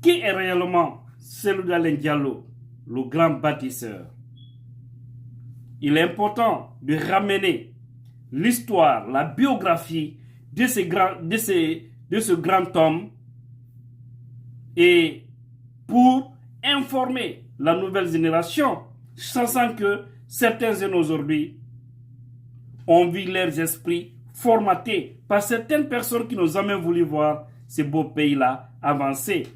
Qui est réellement Cellou Dalein Diallo, le grand bâtisseur? Il est important de ramener l'histoire, la biographie de ce grand homme et pour informer la nouvelle génération, sachant que certains jeunes aujourd'hui ont vu leurs esprits formatés par certaines personnes qui n'ont jamais voulu voir ce beau pays-là avancer.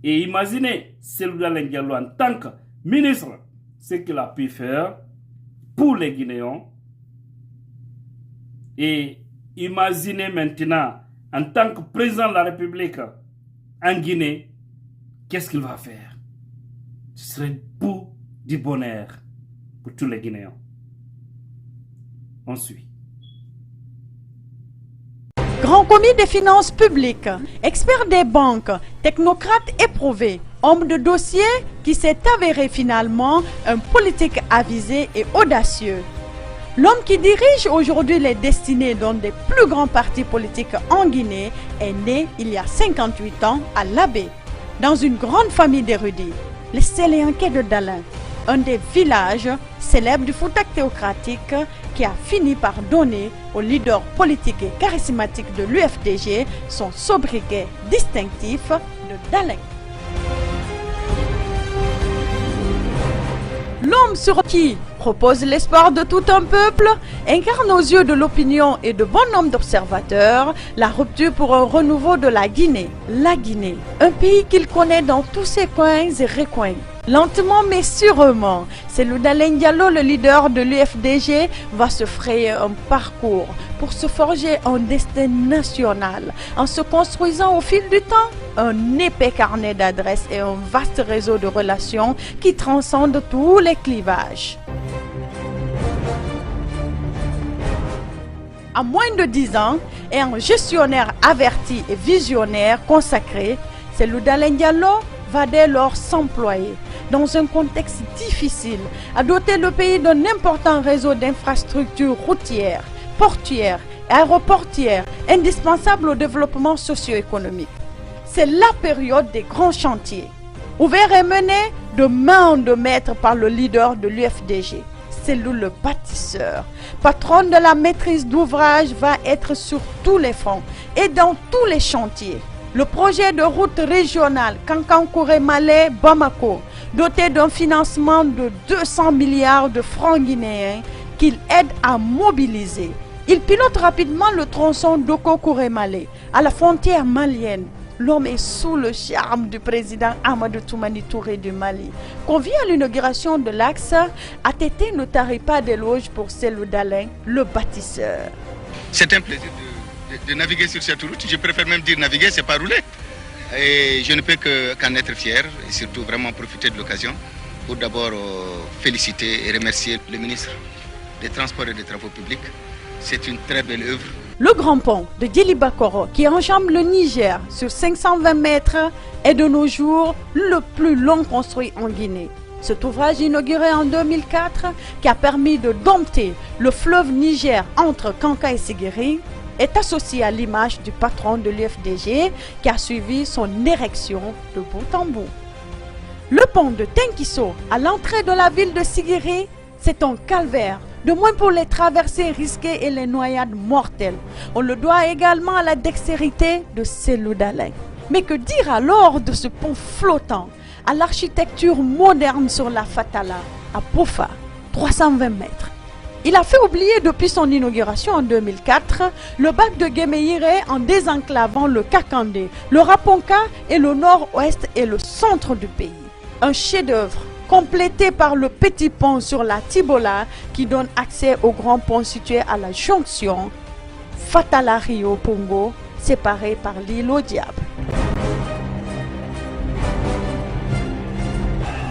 Et imaginez Cellou Dalein Diallo en tant que ministre, ce qu'il a pu faire pour les Guinéens. Et imaginez maintenant, en tant que président de la République en Guinée, qu'est-ce qu'il va faire? Ce serait pour du bonheur pour tous les Guinéens. On suit. Grand commis des finances publiques, expert des banques, technocrate éprouvé, homme de dossier qui s'est avéré finalement un politique avisé et audacieux. L'homme qui dirige aujourd'hui les destinées d'un des plus grands partis politiques en Guinée est né il y a 58 ans à Labé, dans une grande famille d'érudits, les Séléanké de Dalein, un des villages célèbres du Fouta théocratique qui a fini par donner au leader politique et charismatique de l'UFDG son sobriquet distinctif de Dalein. L'homme sur qui repose l'espoir de tout un peuple incarne aux yeux de l'opinion et de bon nombre d'observateurs la rupture pour un renouveau de la Guinée. La Guinée, un pays qu'il connaît dans tous ses coins et recoins. Lentement mais sûrement, Cellou Dalein Diallo, le leader de l'UFDG, va se frayer un parcours pour se forger un destin national en se construisant au fil du temps un épais carnet d'adresses et un vaste réseau de relations qui transcende tous les clivages. À moins de 10 ans et un gestionnaire averti et visionnaire consacré, Cellou Dalein Diallo va dès lors s'employer dans un contexte difficile à doter le pays d'un important réseau d'infrastructures routières, portuaires et aéroportuaires indispensables au développement socio-économique. C'est la période des grands chantiers, ouverts et menés de main de maître par le leader de l'UFDG. Cellou le bâtisseur, patron de la maîtrise d'ouvrage, va être sur tous les fronts et dans tous les chantiers. Le projet de route régionale Kankankouré-Malais-Bamako, doté d'un financement de 200 milliards de francs guinéens qu'il aide à mobiliser. Il pilote rapidement le tronçon d'Oko-Kouré-Malais à la frontière malienne. L'homme est sous le charme du président Amadou Toumani Touré du Mali. Convié à l'inauguration de l'axe, ATT ne tarit pas d'éloges pour Cellou Dalein, le bâtisseur. C'est un plaisir de naviguer sur cette route. Je préfère même dire naviguer, c'est pas rouler. Et je ne peux qu'en être fier et surtout vraiment profiter de l'occasion pour d'abord féliciter et remercier le ministre des Transports et des Travaux publics. C'est une très belle œuvre. Le grand pont de Djilibakoro qui enjambe le Niger sur 520 mètres est de nos jours le plus long construit en Guinée. Cet ouvrage inauguré en 2004 qui a permis de dompter le fleuve Niger entre Kanka et Séguéri est associé à l'image du patron de l'UFDG qui a suivi son érection de bout en bout. Le pont de Tenkiso à l'entrée de la ville de Séguéri, c'est un calvaire, de moins pour les traversées risquées et les noyades mortelles. On le doit également à la dextérité de Cellou Dalein. Mais que dire alors de ce pont flottant, à l'architecture moderne sur la Fatala, à Pofa, 320 mètres. Il a fait oublier depuis son inauguration en 2004 le bac de Guéméiré en désenclavant le Kakandé, le Raponka et le nord-ouest et le centre du pays. Un chef-d'œuvre complété par le petit pont sur la Tibola qui donne accès au grand pont situé à la jonction Fatala-Rio-Pongo, séparé par l'île au Diable.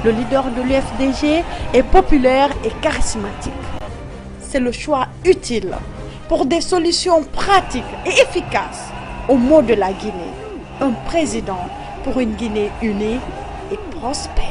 Le leader de l'UFDG est populaire et charismatique. C'est le choix utile pour des solutions pratiques et efficaces au mot de la Guinée. Un président pour une Guinée unie et prospère.